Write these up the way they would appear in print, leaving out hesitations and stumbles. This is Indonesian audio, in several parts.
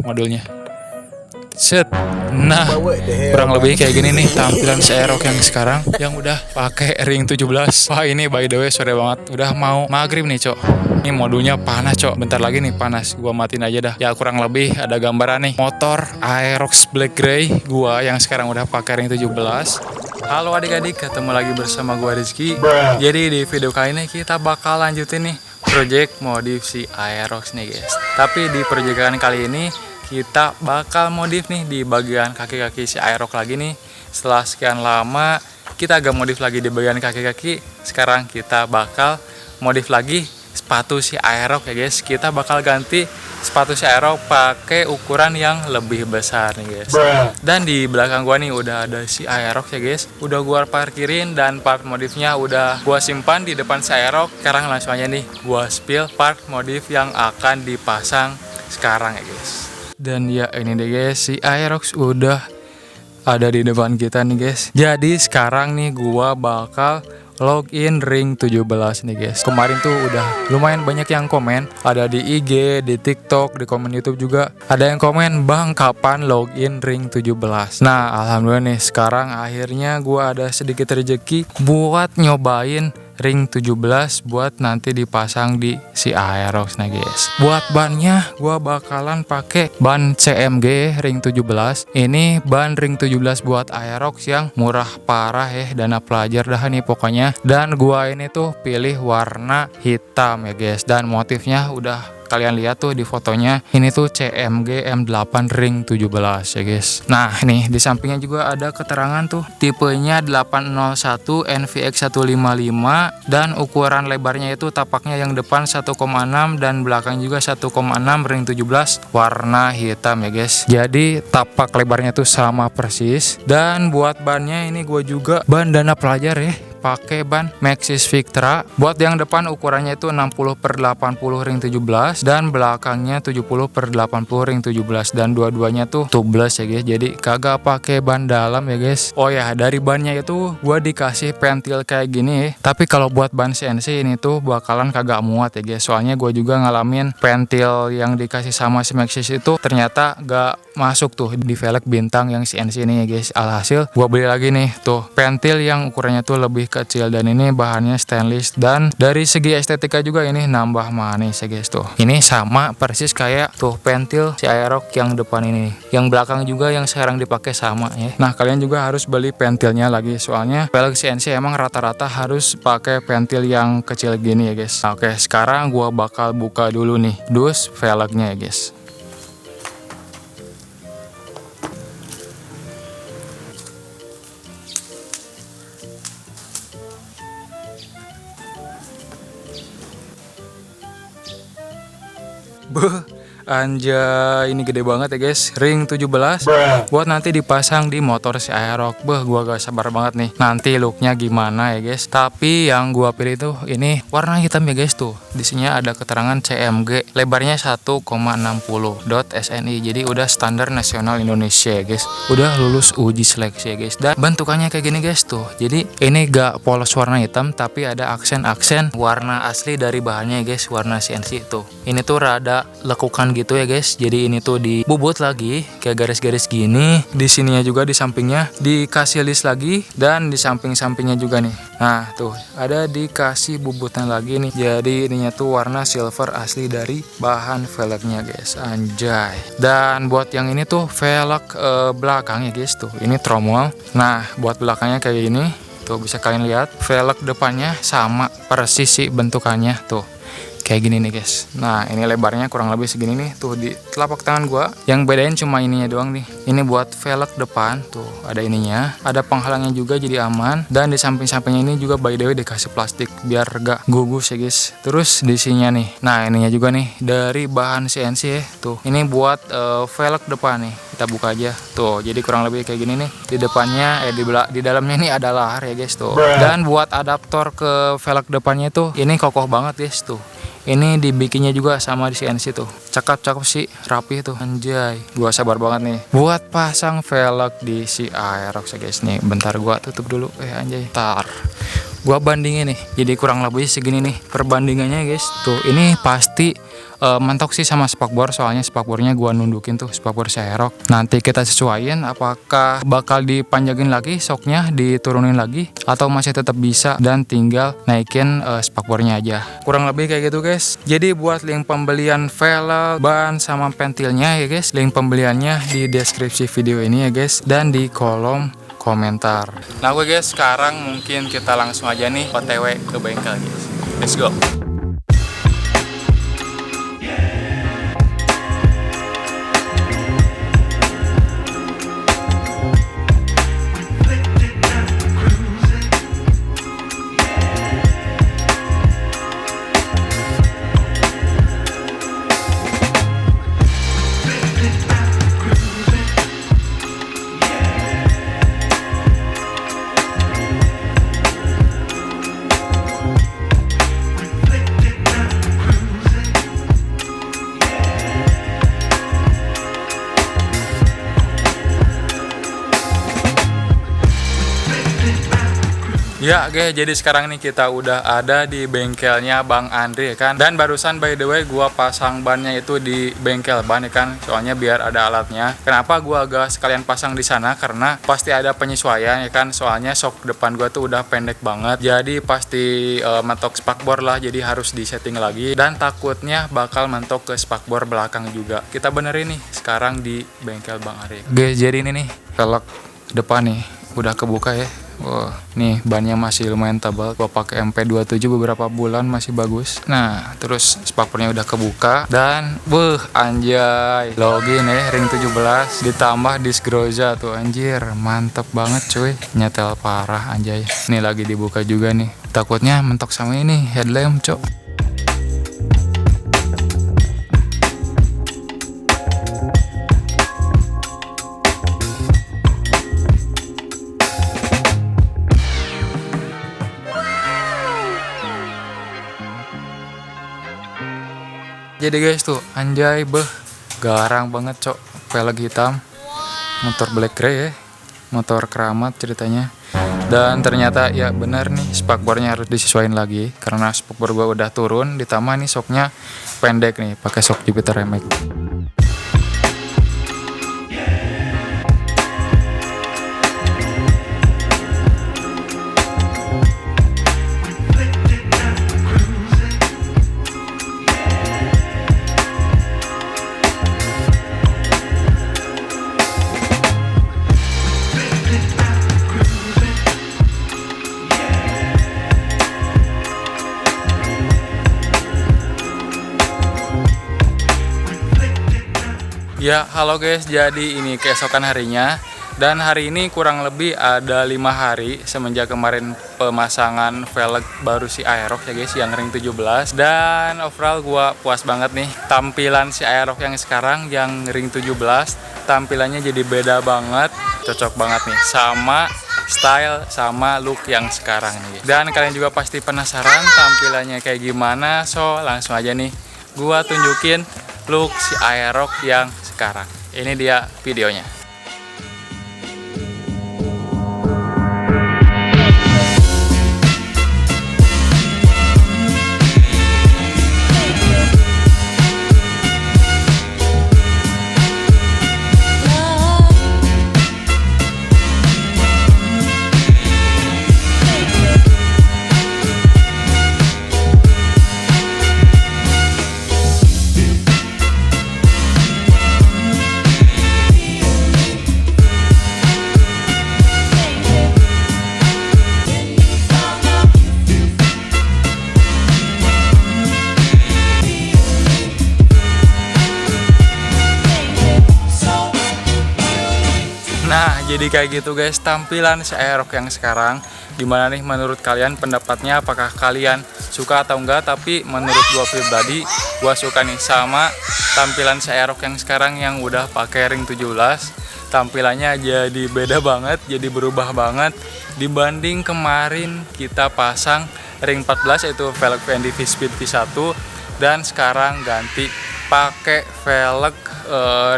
modulnya. Set. Nah, kurang lebih kayak gini nih tampilan si Aerox yang sekarang yang udah pakai ring 17. Wah, ini by the way sore banget. Udah mau maghrib nih, Cok. Ini modulnya panas, Cok. Bentar lagi nih panas. Gua matiin aja dah. Ya kurang lebih ada gambaran nih. Motor Aerox Black Grey gua yang sekarang udah pakai ring 17. Halo adik-adik, ketemu lagi bersama gua Rizky. Jadi di video kali ini kita bakal lanjutin nih project modif si Aerox nih, guys. Tapi di proyekan kali ini kita bakal modif nih di bagian kaki-kaki si Aerox lagi nih. Setelah sekian lama kita agak modif lagi di bagian kaki-kaki. Sekarang kita bakal modif lagi sepatu si Aerox ya guys. Kita bakal ganti sepatu si Aerox pakai ukuran yang lebih besar nih guys. Dan di belakang gua nih udah ada si Aerox ya guys. Udah gua parkirin dan part modifnya udah gua simpan di depan si Aerox. Sekarang langsung aja nih gua spill part modif yang akan dipasang sekarang ya guys. Dan ya ini deh guys, si Aerox udah ada di depan kita nih guys. Jadi sekarang nih gua bakal login ring 17 nih guys. Kemarin tuh udah lumayan banyak yang komen, ada di IG, di TikTok, di komen YouTube juga. Ada yang komen, "Bang, kapan login ring 17?" Nah, alhamdulillah nih sekarang akhirnya gua ada sedikit rezeki buat nyobain ring 17 buat nanti dipasang di si Aerox nah guys. Buat bannya gua bakalan pakai ban CMG ring 17. Ini ban ring 17 buat Aerox yang murah parah ya, dana pelajar dah nih pokoknya. Dan gua ini tuh pilih warna hitam ya guys. Dan motifnya udah kalian lihat tuh di fotonya, ini tuh CMG M8 ring 17 ya guys. Nah nih di sampingnya juga ada keterangan tuh tipenya 801 NVX 155 dan ukuran lebarnya itu tapaknya yang depan 1,6 dan belakang juga 1,6 ring 17 warna hitam ya guys. Jadi tapak lebarnya tuh sama persis. Dan buat bannya ini gue juga ban dana pelajar ya, pakai ban Maxxis Victra. Buat yang depan ukurannya itu 60/80 ring 17 dan belakangnya 70/80 ring 17 dan dua-duanya tuh tubeless ya guys. Jadi kagak pakai ban dalam ya guys. Oh ya, dari bannya itu gua dikasih pentil kayak gini. Tapi kalau buat ban CNC ini tuh bakalan kagak muat ya guys. Soalnya gua juga ngalamin pentil yang dikasih sama si Maxxis itu ternyata gak masuk tuh di velg bintang yang CNC ini ya guys. Alhasil gua beli lagi nih tuh pentil yang ukurannya tuh lebih kecil dan ini bahannya stainless. Dan dari segi estetika juga ini nambah manis ya guys tuh. Ini sama persis kayak tuh pentil si Aerox yang depan ini. Yang belakang juga yang sekarang dipakai sama ya. Nah kalian juga harus beli pentilnya lagi, soalnya velg CNC emang rata-rata harus pakai pentil yang kecil gini ya guys. Oke, sekarang gua bakal buka dulu nih dus velgnya ya guys. Anjay, ini gede banget ya guys, ring 17 buat nanti dipasang di motor si Aerox. Gua gak sabar banget nih nanti looknya gimana ya guys. Tapi yang gua pilih tuh ini warna hitam ya guys tuh. Di sini ada keterangan CMG, lebarnya 1,60 .SNI. Jadi udah standar nasional Indonesia ya guys. Udah lulus uji seleksi ya guys. Dan bentukannya kayak gini guys tuh. Jadi ini gak polos warna hitam tapi ada aksen-aksen warna asli dari bahannya ya guys, warna CNC tuh. Ini tuh rada lekukan gitu ya guys. Jadi ini tuh dibubut lagi kayak garis-garis gini. Di sininya juga di sampingnya dikasih list lagi dan di samping-sampingnya juga nih. Nah, tuh ada dikasih bubutan lagi nih. Jadi ininya tuh warna silver asli dari bahan velgnya guys. Anjay. Dan buat yang ini tuh velg belakang ya guys tuh. Ini tromol. Nah, buat belakangnya kayak gini. Tuh bisa kalian lihat velg depannya sama persis sih bentukannya tuh. Kayak gini nih guys. Nah ini lebarnya kurang lebih segini nih. Tuh di telapak tangan gua. Yang bedain cuma ininya doang nih. Ini buat velg depan. Tuh ada ininya. Ada penghalangnya juga jadi aman. Dan di samping-sampingnya ini juga by the way dikasih plastik biar gak gugus ya guys. Terus di sininya nih. Nah ininya juga nih dari bahan CNC ya. Tuh ini buat velg depan nih. Kita buka aja. Tuh jadi kurang lebih kayak gini nih. Di depannya di dalamnya ini ada lahar ya guys tuh. Dan buat adaptor ke velg depannya tuh ini kokoh banget guys tuh. Ini dibikinnya juga sama di CNC tuh. Cakep sih, rapi tuh. Anjay, gua sabar banget nih buat pasang velg di si Aerox ya guys nih. Bentar gua tutup dulu. Anjay, tar. Gua bandingin nih, jadi kurang lebih segini nih perbandingannya guys. Tuh ini pasti mentok sih sama spakbor, soalnya spakbornya gua nundukin tuh, spakbor si Aerox. Nanti kita sesuaiin apakah bakal dipanjangin lagi shocknya, diturunin lagi, atau masih tetap bisa dan tinggal naikin spakbornya aja. Kurang lebih kayak gitu guys. Jadi buat link pembelian velg, ban sama pentilnya ya guys, link pembeliannya di deskripsi video ini ya guys, dan di kolom komentar. Nah gue guys, sekarang mungkin kita langsung aja nih OTW ke bengkel guys. Let's go. Ya guys, jadi sekarang nih kita udah ada di bengkelnya Bang Andri ya kan. Dan barusan by the way gua pasang bannya itu di bengkel ban ya kan, soalnya biar ada alatnya. Kenapa gua agak sekalian pasang di sana? Karena pasti ada penyesuaian ya kan, soalnya shock depan gua tuh udah pendek banget. Jadi pasti mentok spakbor lah, jadi harus disetting lagi. Dan takutnya bakal mentok ke spakbor belakang juga. Kita benerin nih sekarang di bengkel Bang Andri. Guys, jadi ini nih velg depan nih udah kebuka ya. Wah, nih bannya masih lumayan tebal. Gua pakai MP27 beberapa bulan masih bagus. Nah, terus spakbornya udah kebuka dan anjay, login ya ring 17 ditambah disc Groza tuh anjir, mantep banget cuy. Nyetel parah anjay. Nih lagi dibuka juga nih. Takutnya mentok sama ini headlamp, cok. Jadi guys tuh anjay garang banget cok, velg hitam, motor black grey ya, motor keramat ceritanya. Dan ternyata ya bener nih spakbornya harus disesuaikan lagi karena spakbor gua udah turun, ditambah nih shocknya pendek nih pakai shock Jupiter Remake. Ya halo guys, jadi ini keesokan harinya. Dan hari ini kurang lebih ada 5 hari semenjak kemarin pemasangan velg baru si Aerox ya guys, yang ring 17. Dan overall gua puas banget nih tampilan si Aerox yang sekarang yang ring 17. Tampilannya jadi beda banget, cocok banget nih sama style sama look yang sekarang nih. Dan kalian juga pasti penasaran tampilannya kayak gimana, so langsung aja nih gua tunjukin look si Aerox yang sekarang. Ini dia videonya. Nah, jadi kayak gitu guys tampilan si Aerox yang sekarang. Gimana nih menurut kalian pendapatnya? Apakah kalian suka atau enggak? Tapi menurut gua pribadi, gua suka nih sama tampilan si Aerox yang sekarang yang udah pakai ring 17. Tampilannya jadi beda banget, jadi berubah banget dibanding kemarin kita pasang ring 14 yaitu velg VND V-Speed V1, dan sekarang ganti pakai velg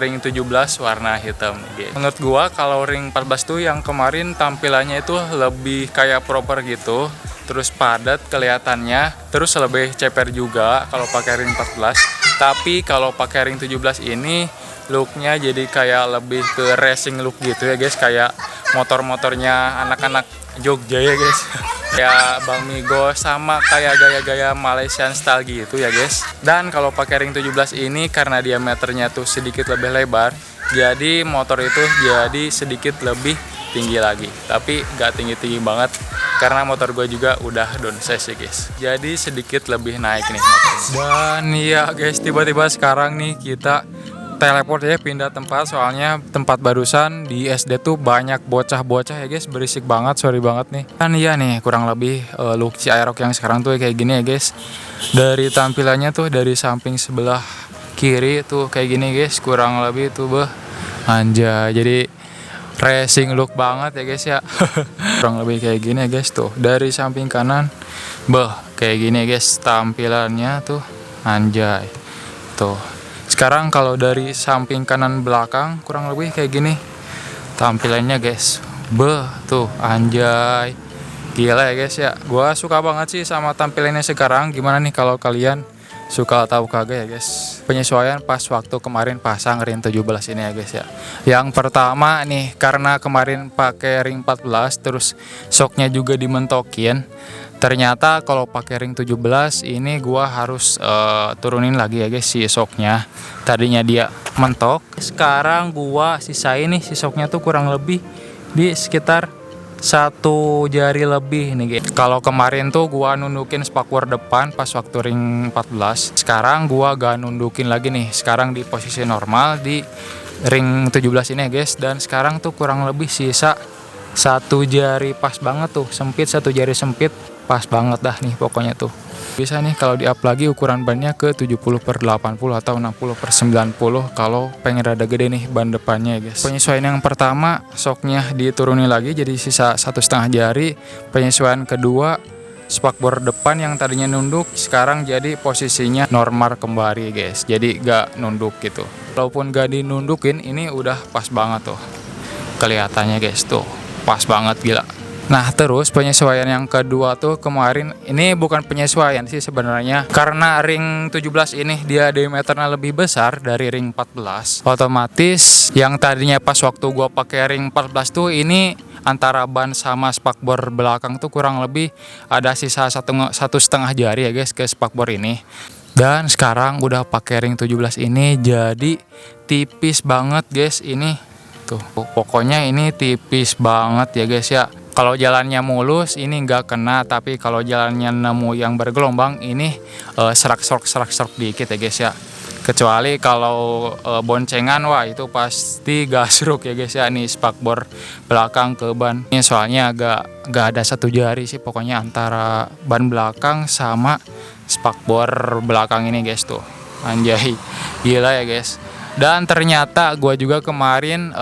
ring 17 warna hitam. Menurut gua kalau ring 14 tuh yang kemarin tampilannya itu lebih kayak proper gitu, terus padat kelihatannya, terus lebih ceper juga kalau pakai ring 14. Tapi kalau pakai ring 17 ini looknya jadi kayak lebih ke racing look gitu ya guys, kayak motor-motornya anak-anak Jogja ya guys. Kayak Bang Migo sama kayak gaya-gaya Malaysian style gitu ya guys. Dan kalau pakai ring 17 ini karena diameternya tuh sedikit lebih lebar, jadi motor itu jadi sedikit lebih tinggi lagi. Tapi gak tinggi-tinggi banget karena motor gue juga udah downsize ya guys. Jadi sedikit lebih naik nih motornya. Dan ya guys, tiba-tiba sekarang nih kita teleport ya, pindah tempat, soalnya tempat barusan di SD tuh banyak bocah-bocah ya guys, berisik banget, sorry banget nih. Kan iya nih kurang lebih look si Aerox yang sekarang tuh kayak gini ya guys. Dari tampilannya tuh dari samping sebelah kiri tuh kayak gini guys, kurang lebih tuh anjay, jadi racing look banget ya guys ya. Kurang lebih kayak gini ya guys tuh. Dari samping kanan kayak gini ya guys tampilannya tuh, anjay. Tuh. Sekarang kalau dari samping kanan belakang kurang lebih kayak gini tampilannya guys. Tuh anjay. Gila ya guys ya. Gua suka banget sih sama tampilannya sekarang. Gimana nih kalau kalian suka atau kagak ya guys? Penyesuaian pas waktu kemarin pasang ring 17 ini ya guys ya. Yang pertama nih, karena kemarin pakai ring 14 terus shocknya juga dimentokin. Ternyata kalau pakai ring 17 ini gua harus turunin lagi ya guys si shocknya. Tadinya dia mentok, sekarang gua sisain nih si shocknya tuh kurang lebih di sekitar 1 jari lebih nih guys. Kalau kemarin tuh gua nundukin spakbor depan pas waktu ring 14. Sekarang gua gak nundukin lagi nih. Sekarang di posisi normal di ring 17 ini ya guys. Dan sekarang tuh kurang lebih sisa 1 jari pas banget tuh, sempit, 1 jari sempit. Pas banget dah nih pokoknya tuh. Bisa nih kalau di up lagi ukuran bannya ke 70/80 atau 60/90 kalau pengen rada gede nih ban depannya ya guys. Penyesuaian yang pertama, shocknya diturunin lagi jadi sisa 1,5 jari. Penyesuaian kedua, spakbor depan yang tadinya nunduk sekarang jadi posisinya normal kembali guys, jadi gak nunduk gitu. Walaupun gak dinundukin ini udah pas banget tuh kelihatannya guys, tuh pas banget gila. Nah terus penyesuaian yang kedua tuh kemarin, ini bukan penyesuaian sih sebenarnya, karena ring 17 ini dia diameternya lebih besar dari ring 14, otomatis yang tadinya pas waktu gua pakai ring 14 tuh ini antara ban sama spakbor belakang tuh kurang lebih ada sisa 1,5 jari ya guys ke spakbor ini. Dan sekarang udah pakai ring 17 ini jadi tipis banget guys ini tuh, pokoknya ini tipis banget ya guys ya. Kalau jalannya mulus ini nggak kena, tapi kalau jalannya nemu yang bergelombang ini serak-serok dikit ya guys ya. Kecuali kalau boncengan, wah itu pasti gasruk ya guys ya. Nih spakbor belakang ke ban ini soalnya agak ada 1 jari sih pokoknya antara ban belakang sama spakbor belakang ini guys tuh. Anjay, gila ya guys. Dan ternyata gue juga kemarin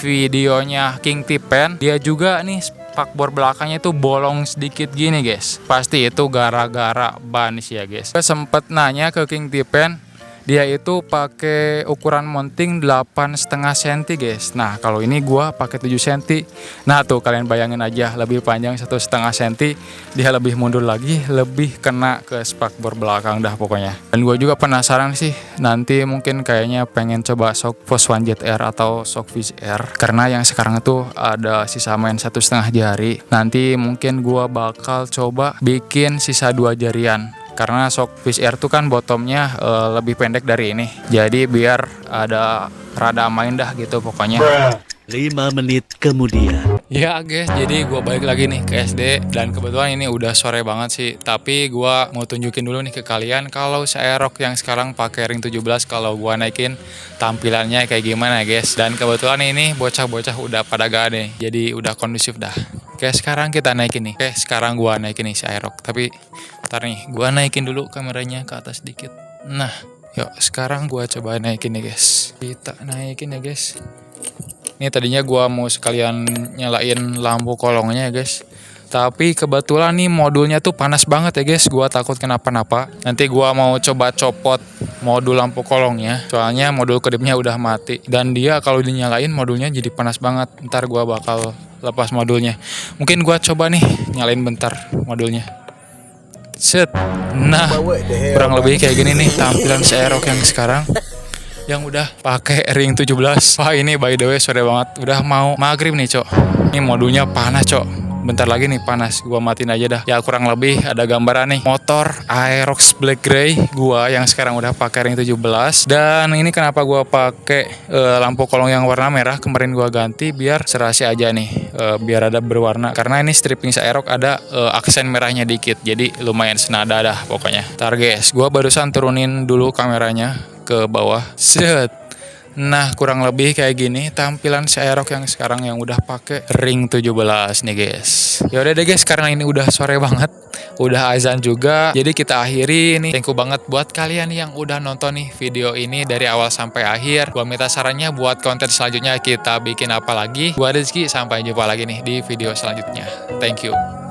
videonya King Tipen, dia juga nih spakbor belakangnya tuh bolong sedikit gini guys. Pasti itu gara-gara ban sih ya guys. Gue sempet nanya ke King Tipen, dia itu pakai ukuran mounting 8,5 cm guys. Nah kalau ini gua pakai 7 cm. Nah tuh kalian bayangin aja, lebih panjang 1,5 cm, dia lebih mundur lagi, lebih kena ke spakbor belakang dah pokoknya. Dan gua juga penasaran sih, nanti mungkin kayaknya pengen coba shock Force One Jet R atau shock Fish R, karena yang sekarang tuh ada sisa main 1,5 jari. Nanti mungkin gua bakal coba bikin sisa 2 jarian, karena shock Fish Air tuh kan bottomnya lebih pendek dari ini, jadi biar ada rada main dah gitu pokoknya. 5 menit kemudian. Ya guys, jadi gue balik lagi nih ke SD, dan kebetulan ini udah sore banget sih, tapi gue mau tunjukin dulu nih ke kalian kalau si Aerox yang sekarang pakai ring 17 kalau gue naikin tampilannya kayak gimana guys. Dan kebetulan ini bocah-bocah udah pada gak ada nih, jadi udah kondusif dah. Oke, sekarang kita naikin nih. Oke, sekarang gua naikin nih si Aerox. Tapi ntar nih, gua naikin dulu kameranya ke atas dikit. Nah, yuk sekarang gua coba naikin nih guys. Kita naikin ya guys. Ini tadinya gua mau sekalian nyalain lampu kolongnya ya guys. Tapi kebetulan nih modulnya tuh panas banget ya guys. Gua takut kenapa-napa. Nanti gua mau coba copot modul lampu kolongnya. Soalnya modul kedipnya udah mati. Dan dia kalau dinyalain modulnya jadi panas banget. Ntar gua bakal lepas modulnya. Mungkin gua coba nih nyalain bentar modulnya. Set. Nah, kurang lebih kayak gini nih tampilan si Aerox yang sekarang yang udah pakai ring 17. Wah, ini by the way sore banget. Udah mau maghrib nih, Cok. Ini modulnya panas, Cok. Bentar lagi nih panas, gua matiin aja dah. Ya kurang lebih ada gambaran nih motor Aerox Black Grey gua yang sekarang udah pakai ring 17. Dan ini kenapa gua pakai lampu kolong yang warna merah, kemarin gua ganti biar serasi aja nih, biar ada berwarna. Karena ini stripping Aerox ada aksen merahnya dikit, jadi lumayan senada dah pokoknya. Ntar guys, gua barusan turunin dulu kameranya ke bawah. Set. Nah, kurang lebih kayak gini tampilan si Aerox yang sekarang yang udah pakai ring 17 nih guys. Ya udah deh guys, karena ini udah sore banget, udah azan juga. Jadi kita akhiri nih. Thank you banget buat kalian yang udah nonton nih video ini dari awal sampai akhir. Gua minta sarannya buat konten selanjutnya kita bikin apa lagi. Gua Rizky, sampai jumpa lagi nih di video selanjutnya. Thank you.